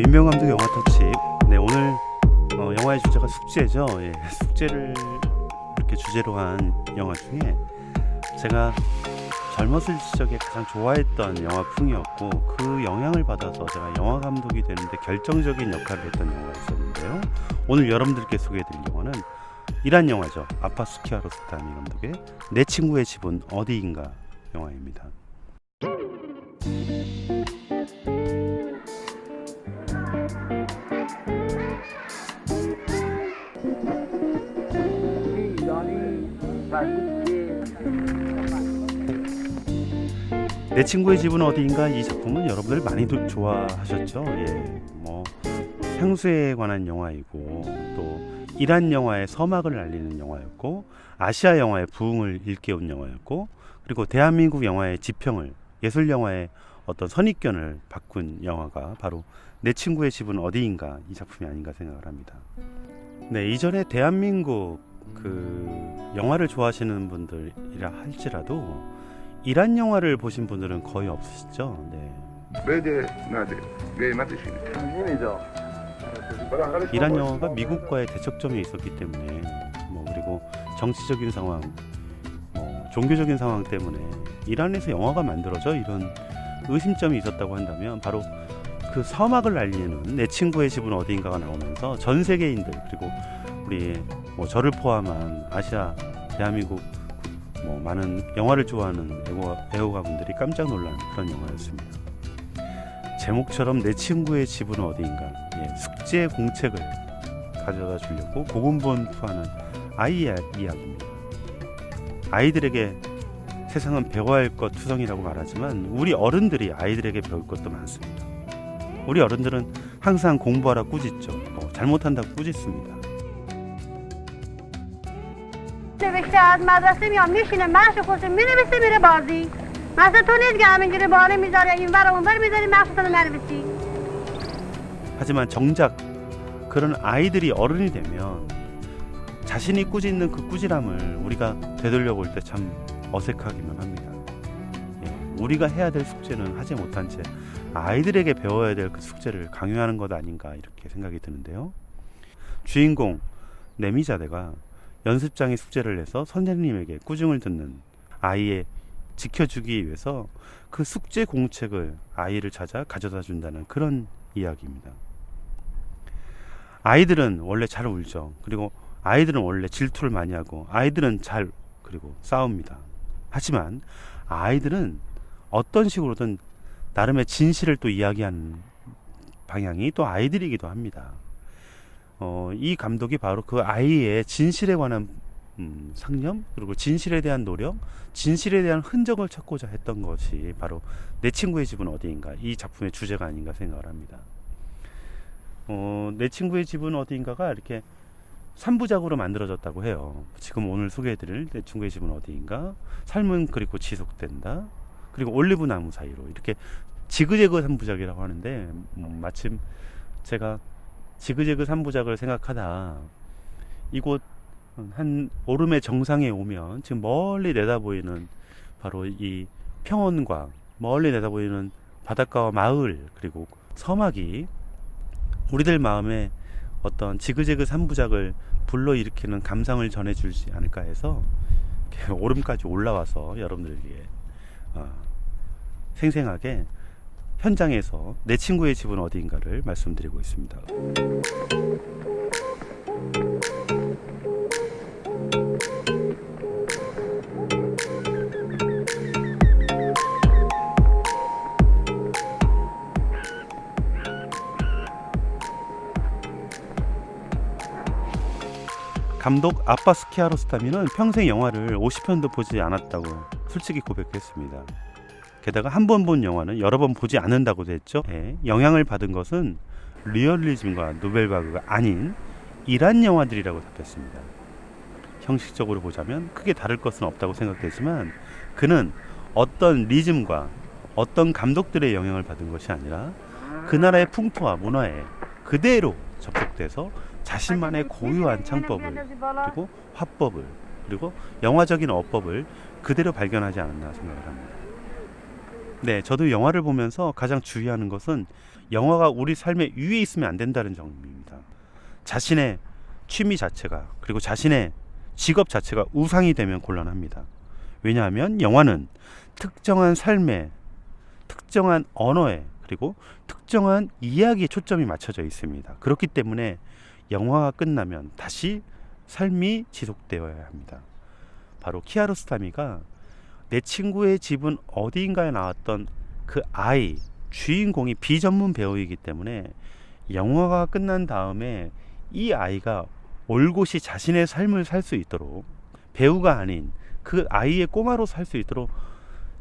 민병 감독 영화 터치. 네, 오늘 영화의 주제가 숙제죠. 예, 숙제를 이렇게 주제로 한 영화 중에 제가 젊었을 적에 가장 좋아했던 영화풍이었고, 그 영향을 받아서 제가 영화 감독이 되는데 결정적인 역할을 했던 영화가 있었는데요. 오늘 여러분들께 소개해드릴 영화는 이란 영화죠. 아파스 키아로스타미 감독의 내 친구의 집은 어디인가 영화입니다. 내 친구의 집은 어디인가, 이 작품은 여러분들 많이 좋아하셨죠. 예, 향수에 관한 영화이고, 또 이란 영화의 서막을 알리는 영화였고, 아시아 영화의 부흥을 일깨운 영화였고, 그리고 대한민국 영화의 지평을, 예술 영화의 어떤 선입견을 바꾼 영화가 바로 내 친구의 집은 어디인가, 이 작품이 아닌가 생각을 합니다. 네, 이전에 대한민국 영화를 좋아하시는 분들이라 할지라도 이란 영화를 보신 분들은 거의 없으시죠. 네. 이란 영화가 미국과의 대척점에 있었기 때문에, 그리고 정치적인 상황, 종교적인 상황 때문에 이란에서 영화가 만들어져, 이런 의심점이 있었다고 한다면, 바로 그 서막을 알리는 내 친구의 집은 어디인가가 나오면서 전 세계인들, 그리고 우리 저를 포함한 아시아, 대한민국 많은 영화를 좋아하는 애호가분들이 깜짝 놀란 그런 영화였습니다. 제목처럼 내 친구의 집은 어디인가, 숙제 공책을 가져다 주려고 고군분투하는 아이의 이야기입니다. 아이들에게 세상은 배워야 할 것 투성이라고 말하지만, 우리 어른들이 아이들에게 배울 것도 많습니다. 우리 어른들은 항상 공부하라 꾸짖죠. 잘못한다 꾸짖습니다. نوشته از مدرسه میام میشینه مشق خوش مینویسه میره بازی مثلا تو نیست که همینجوری باره میذاره اینور اونور میذاری مشقتون ننویسی. 하지만 정작 그런 아이들이 어른이 되면 자신이 꾸짖는 그 꾸지람을 우리가 되돌려 볼 때 참 어색하기만 합니다. 우리가 해야 될 숙제는 하지 못한 채 아이들에게 배워야 될 그 숙제를 강요하는 것 아닌가, 이렇게 생각이 드는데요. 주인공 네미자데가 연습장에 숙제를 내서 선생님에게 꾸중을 듣는 아이에 지켜주기 위해서 그 숙제 공책을 아이를 찾아 가져다 준다는 그런 이야기입니다. 아이들은 원래 잘 울죠. 그리고 아이들은 원래 질투를 많이 하고, 아이들은 그리고 싸웁니다. 하지만 아이들은 어떤 식으로든 나름의 진실을 또 이야기하는 방향이 또 아이들이기도 합니다. 이 감독이 바로 그 아이의 진실에 관한 상념, 그리고 진실에 대한 노력, 진실에 대한 흔적을 찾고자 했던 것이 바로 내 친구의 집은 어디인가, 이 작품의 주제가 아닌가 생각을 합니다. 내 친구의 집은 어디인가가 이렇게 3부작으로 만들어졌다고 해요. 지금 오늘 소개해드릴 내 친구의 집은 어디인가, 삶은 그리고 지속된다, 그리고 올리브 나무 사이로, 이렇게 지그재그 3부작이라고 하는데, 마침 제가 지그재그 3부작을 생각하다 이곳 한 오름의 정상에 오면 지금 멀리 내다보이는 바로 이 평원과 멀리 내다보이는 바닷가와 마을, 그리고 서막이 우리들 마음에 어떤 지그재그 3부작을 불러일으키는 감상을 전해주지 않을까 해서 오름까지 올라와서 여러분들에게 생생하게 현장에서 내 친구의 집은 어디인가를 말씀드리고 있습니다. 감독 아파스 키아로스타미는 평생 영화를 50편도 보지 않았다고 솔직히 고백했습니다. 게다가 한 번 본 영화는 여러 번 보지 않는다고도 했죠. 영향을 받은 것은 리얼리즘과 노벨바그가 아닌 이란 영화들이라고 답했습니다. 형식적으로 보자면 크게 다를 것은 없다고 생각되지만, 그는 어떤 리즘과 어떤 감독들의 영향을 받은 것이 아니라 그 나라의 풍토와 문화에 그대로 접속돼서 자신만의 고유한 창법을, 그리고 화법을, 그리고 영화적인 어법을 그대로 발견하지 않았나 생각을 합니다. 네, 저도 영화를 보면서 가장 주의하는 것은 영화가 우리 삶의 위에 있으면 안 된다는 점입니다. 자신의 취미 자체가 그리고 자신의 직업 자체가 우상이 되면 곤란합니다. 왜냐하면 영화는 특정한 삶에, 특정한 언어에 그리고 특정한 이야기에 초점이 맞춰져 있습니다. 그렇기 때문에 영화가 끝나면 다시 삶이 지속되어야 합니다. 바로 키아로스타미가 내 친구의 집은 어디인가에 나왔던 그 아이, 주인공이 비전문 배우이기 때문에 영화가 끝난 다음에 이 아이가 올곧이 자신의 삶을 살 수 있도록, 배우가 아닌 그 아이의 꼬마로 살 수 있도록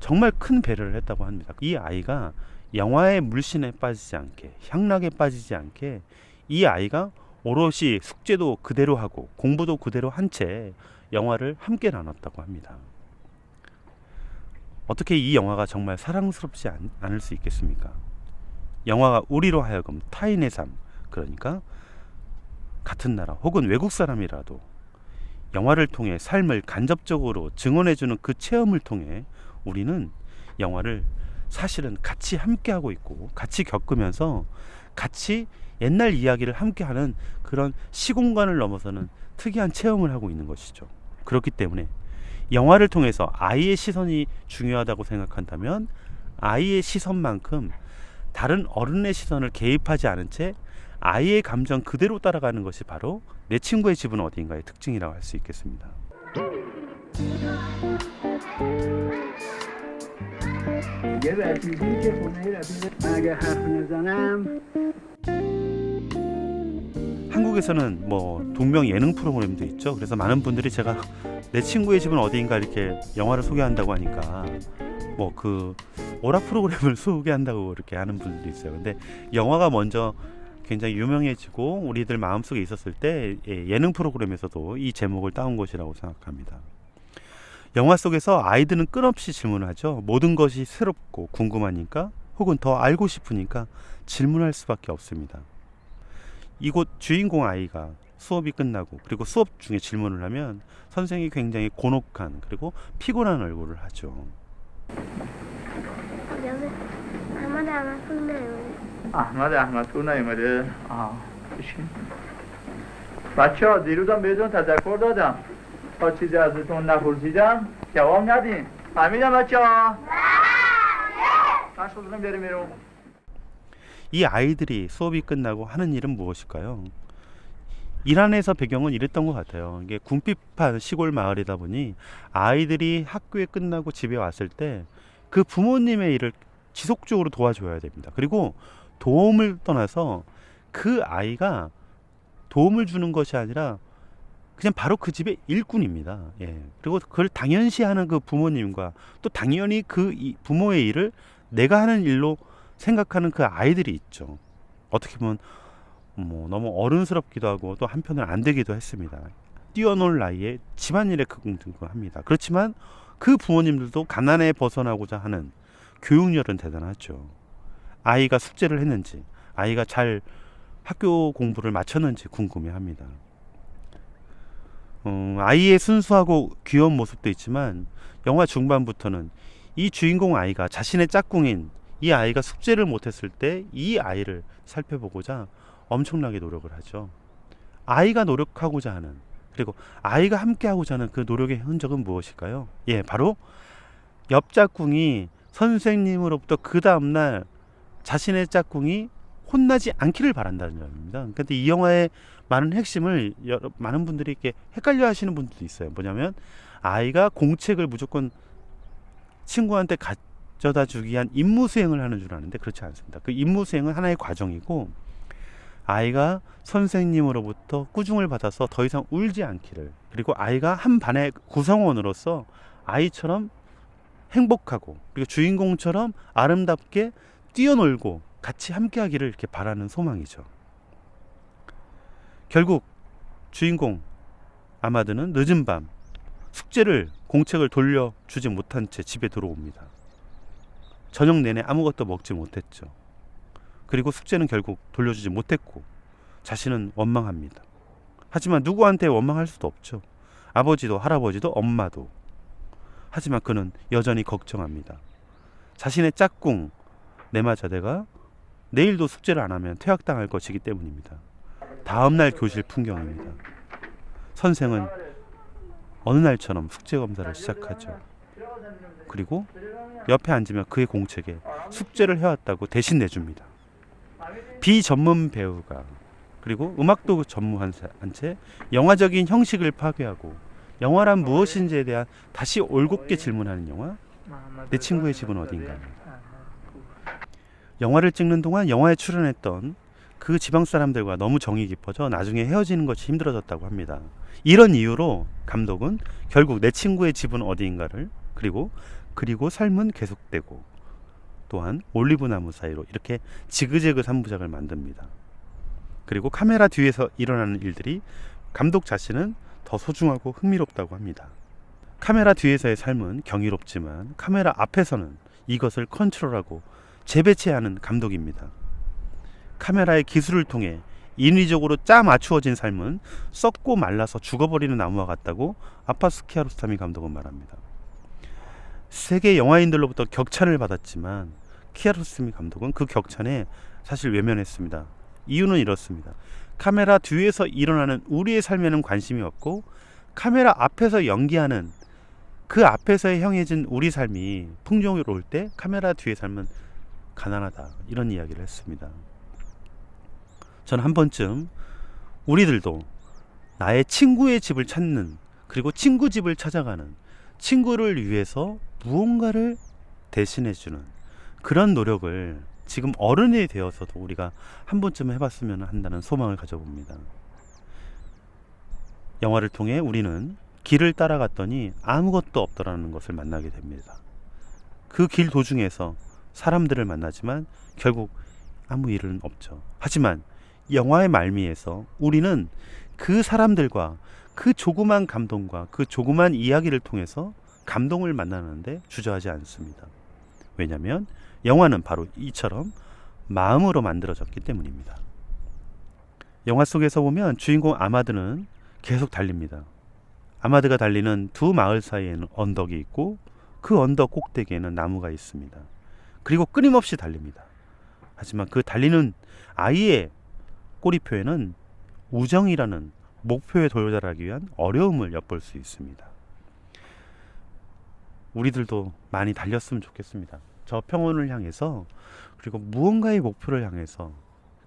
정말 큰 배려를 했다고 합니다. 이 아이가 영화의 물씬에 빠지지 않게, 향락에 빠지지 않게 이 아이가 오롯이 숙제도 그대로 하고 공부도 그대로 한 채 영화를 함께 나눴다고 합니다. 어떻게 이 영화가 정말 사랑스럽지 않을 수 있겠습니까? 영화가 우리로 하여금 타인의 삶, 그러니까 같은 나라 혹은 외국 사람이라도 영화를 통해 삶을 간접적으로 증언해주는 그 체험을 통해 우리는 영화를 사실은 같이 함께하고 있고 같이 겪으면서 같이 옛날 이야기를 함께하는 그런 시공간을 넘어서는 특이한 체험을 하고 있는 것이죠. 그렇기 때문에 영화를 통해서 아이의 시선이 중요하다고 생각한다면 아이의 시선만큼 다른 어른의 시선을 개입하지 않은 채 아이의 감정 그대로 따라가는 것이 바로 내 친구의 집은 어디인가의 특징이라고 할 수 있겠습니다. 한국에서는 뭐 동명 예능 프로그램도 있죠. 그래서 많은 분들이 제가 내 친구의 집은 어디인가 이렇게 영화를 소개한다고 하니까 뭐 그 오락 프로그램을 소개한다고 이렇게 하는 분들도 있어요. 근데 영화가 먼저 굉장히 유명해지고 우리들 마음속에 있었을 때 예능 프로그램에서도 이 제목을 따온 것이라고 생각합니다. 영화 속에서 아이들은 끊임없이 질문을 하죠. 모든 것이 새롭고 궁금하니까 혹은 더 알고 싶으니까 질문할 수밖에 없습니다. 이곳 주인공 아이가 수업이 끝나고 그리고 수업 중에 질문을 하면 선생이 굉장히 곤혹한 그리고 피곤한 얼굴을 하죠. احمد تو نیومده بشین بچه ها دیروزم بهتون تذکر دادم تا چیزی ازتون نپرسیدم جواب ندین فهمیدم بچه ها؟ مشغول بریم بیرون. 이 아이들이 수업이 끝나고 하는 일은 무엇일까요? 이란에서 배경은 이랬던 것 같아요. 이게 궁핍한 시골 마을이다 보니 아이들이 학교에 끝나고 집에 왔을 때 그 부모님의 일을 지속적으로 도와줘야 됩니다. 그리고 도움을 떠나서 그 아이가 도움을 주는 것이 아니라 그냥 바로 그 집의 일꾼입니다. 예. 그리고 그걸 당연시하는 그 부모님과 또 당연히 그 부모의 일을 내가 하는 일로 생각하는 그 아이들이 있죠. 어떻게 보면 뭐 너무 어른스럽기도 하고 또 한편으로 안 되기도 했습니다. 뛰어놀 나이에 집안일에 긍정합니다. 그렇지만 그 부모님들도 가난에 벗어나고자 하는 교육열은 대단하죠. 아이가 숙제를 했는지, 아이가 잘 학교 공부를 마쳤는지 궁금해합니다. 아이의 순수하고 귀여운 모습도 있지만 영화 중반부터는 이 주인공 아이가 자신의 짝꿍인 이 아이가 숙제를 못했을 때 이 아이를 살펴보고자 엄청나게 노력을 하죠. 아이가 노력하고자 하는 그리고 아이가 함께하고자 하는 그 노력의 흔적은 무엇일까요? 예, 바로 옆 짝꿍이 선생님으로부터 그 다음날 자신의 짝꿍이 혼나지 않기를 바란다는 점입니다. 근데 이 영화의 많은 핵심을 많은 분들이 이렇게 헷갈려 하시는 분들도 있어요. 뭐냐면 아이가 공책을 무조건 친구한테 가져다 주기 위한 임무 수행을 하는 줄 아는데 그렇지 않습니다. 그 임무 수행은 하나의 과정이고 아이가 선생님으로부터 꾸중을 받아서 더 이상 울지 않기를, 그리고 아이가 한 반의 구성원으로서 아이처럼 행복하고 그리고 주인공처럼 아름답게 뛰어놀고 같이 함께하기를 이렇게 바라는 소망이죠. 결국 주인공 아마드는 늦은 밤 숙제를 공책을 돌려주지 못한 채 집에 들어옵니다. 저녁 내내 아무것도 먹지 못했죠. 그리고 숙제는 결국 돌려주지 못했고 자신은 원망합니다. 하지만 누구한테 원망할 수도 없죠. 아버지도 할아버지도 엄마도. 하지만 그는 여전히 걱정합니다. 자신의 짝꿍 네마자데가 내일도 숙제를 안 하면 퇴학당할 것이기 때문입니다. 다음날 교실 풍경입니다. 선생은 어느 날처럼 숙제 검사를 시작하죠. 그리고 옆에 앉으면 그의 공책에 숙제를 해왔다고 대신 내줍니다. 비전문 배우가 그리고 음악도 전무한 채 영화적인 형식을 파괴하고 영화란 무엇인지에 대한 다시 올곧게 질문하는 영화 내 친구의 집은 어디인가입니다. 영화를 찍는 동안 영화에 출연했던 그 지방 사람들과 너무 정이 깊어져 나중에 헤어지는 것이 힘들어졌다고 합니다. 이런 이유로 감독은 결국 내 친구의 집은 어디인가를 그리고 삶은 계속되고 또한 올리브나무 사이로 이렇게 지그재그 3부작을 만듭니다. 그리고 카메라 뒤에서 일어나는 일들이 감독 자신은 더 소중하고 흥미롭다고 합니다. 카메라 뒤에서의 삶은 경이롭지만 카메라 앞에서는 이것을 컨트롤하고 재배치하는 감독입니다. 카메라의 기술을 통해 인위적으로 짜 맞추어진 삶은 썩고 말라서 죽어버리는 나무와 같다고 아파스 키아로스타미 감독은 말합니다. 세계 영화인들로부터 격찬을 받았지만 키아로스타미 감독은 그 격찬에 사실 외면했습니다. 이유는 이렇습니다. 카메라 뒤에서 일어나는 우리의 삶에는 관심이 없고 카메라 앞에서 연기하는 그 앞에서의 형해진 우리 삶이 풍요로울 때 카메라 뒤의 삶은 가난하다, 이런 이야기를 했습니다. 저는 한 번쯤 우리들도 나의 친구의 집을 찾는 그리고 친구 집을 찾아가는 친구를 위해서 무언가를 대신해주는 그런 노력을 지금 어른이 되어서도 우리가 한 번쯤 해봤으면 한다는 소망을 가져봅니다. 영화를 통해 우리는 길을 따라갔더니 아무것도 없더라는 것을 만나게 됩니다. 그 길 도중에서 사람들을 만나지만 결국 아무 일은 없죠. 하지만 영화의 말미에서 우리는 그 사람들과 그 조그만 감동과 그 조그만 이야기를 통해서 감동을 만나는데 주저하지 않습니다. 왜냐하면 영화는 바로 이처럼 마음으로 만들어졌기 때문입니다. 영화 속에서 보면 주인공 아마드는 계속 달립니다. 아마드가 달리는 두 마을 사이에는 언덕이 있고 그 언덕 꼭대기에는 나무가 있습니다. 그리고 끊임없이 달립니다. 하지만 그 달리는 아이의 꼬리표에는 우정이라는 목표에 도달하기 위한 어려움을 엿볼 수 있습니다. 우리들도 많이 달렸으면 좋겠습니다. 저 평온을 향해서 그리고 무언가의 목표를 향해서.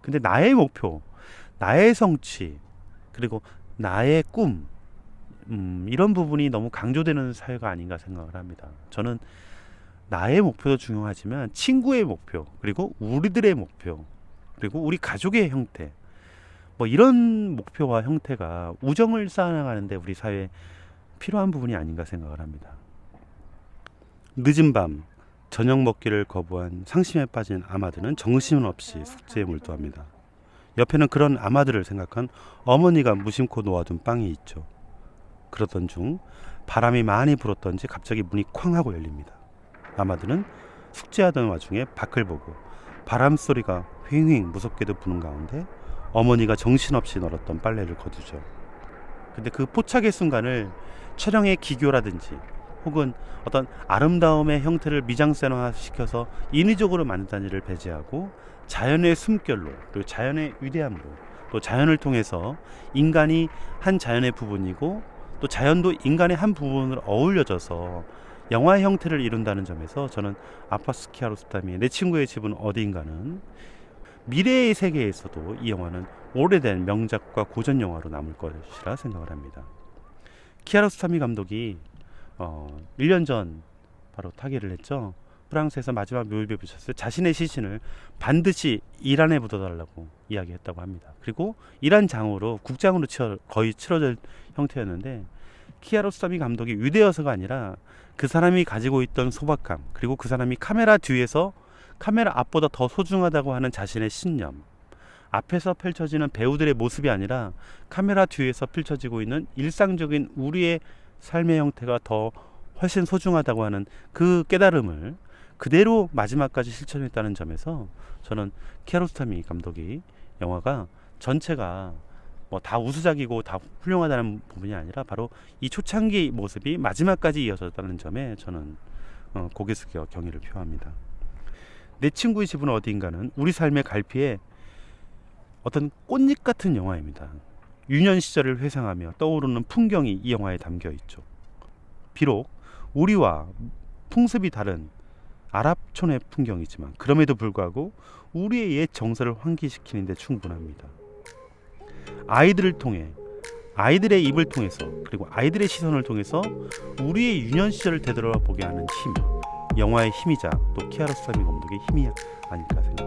근데 나의 목표, 나의 성취 그리고 나의 꿈 이런 부분이 너무 강조되는 사회가 아닌가 생각을 합니다. 저는 나의 목표도 중요하지만 친구의 목표 그리고 우리들의 목표 그리고 우리 가족의 형태 이런 목표와 형태가 우정을 쌓아나가는데 우리 사회에 필요한 부분이 아닌가 생각을 합니다. 늦은 밤 저녁 먹기를 거부한 상심에 빠진 아마드는 정신없이 숙제에 몰두합니다. 옆에는 그런 아마드를 생각한 어머니가 무심코 놓아둔 빵이 있죠. 그러던 중 바람이 많이 불었던지 갑자기 문이 쾅 하고 열립니다. 아마드는 숙제하던 와중에 밖을 보고 바람소리가 휑휑 무섭게도 부는 가운데 어머니가 정신없이 널었던 빨래를 거두죠. 근데 그 포착의 순간을 촬영의 기교라든지 혹은 어떤 아름다움의 형태를 미장센화시켜서 인위적으로 만든다는 일을 배제하고 자연의 숨결로 그리고 자연의 위대함으로 또 자연을 통해서 인간이 한 자연의 부분이고 또 자연도 인간의 한 부분을 어울려져서 영화의 형태를 이룬다는 점에서 저는 아파스 키아로스타미의 내 친구의 집은 어디인가는 미래의 세계에서도 이 영화는 오래된 명작과 고전 영화로 남을 것이라 생각을 합니다. 키아로스타미 감독이 1년 전 바로 타계를 했죠. 프랑스에서 마지막 묘비에 붙였을 자신의 시신을 반드시 이란에 묻어달라고 이야기했다고 합니다. 그리고 이란 장으로 국장으로 거의 치러질 형태였는데 키아로스타미 감독이 위대해서가 아니라 그 사람이 가지고 있던 소박함 그리고 그 사람이 카메라 뒤에서 카메라 앞보다 더 소중하다고 하는 자신의 신념 앞에서 펼쳐지는 배우들의 모습이 아니라 카메라 뒤에서 펼쳐지고 있는 일상적인 우리의 삶의 형태가 더 훨씬 소중하다고 하는 그 깨달음을 그대로 마지막까지 실천했다는 점에서 저는 키아로스타미 감독이 영화가 전체가 다 우수작이고 다 훌륭하다는 부분이 아니라 바로 이 초창기 모습이 마지막까지 이어졌다는 점에 저는 고개 숙여 경의를 표합니다. 내 친구의 집은 어디인가는 우리 삶의 갈피에 어떤 꽃잎 같은 영화입니다. 유년 시절을 회상하며 떠오르는 풍경이 이 영화에 담겨 있죠. 비록 우리와 풍습이 다른 아랍촌의 풍경이지만 그럼에도 불구하고 우리의 옛 정서를 환기시키는 데 충분합니다. 아이들을 통해, 아이들의 입을 통해서, 그리고 아이들의 시선을 통해서 우리의 유년 시절을 되돌아보게 하는 힘, 영화의 힘이자 또 키아로스라미 감독의 힘이 아닐까 생각합니다.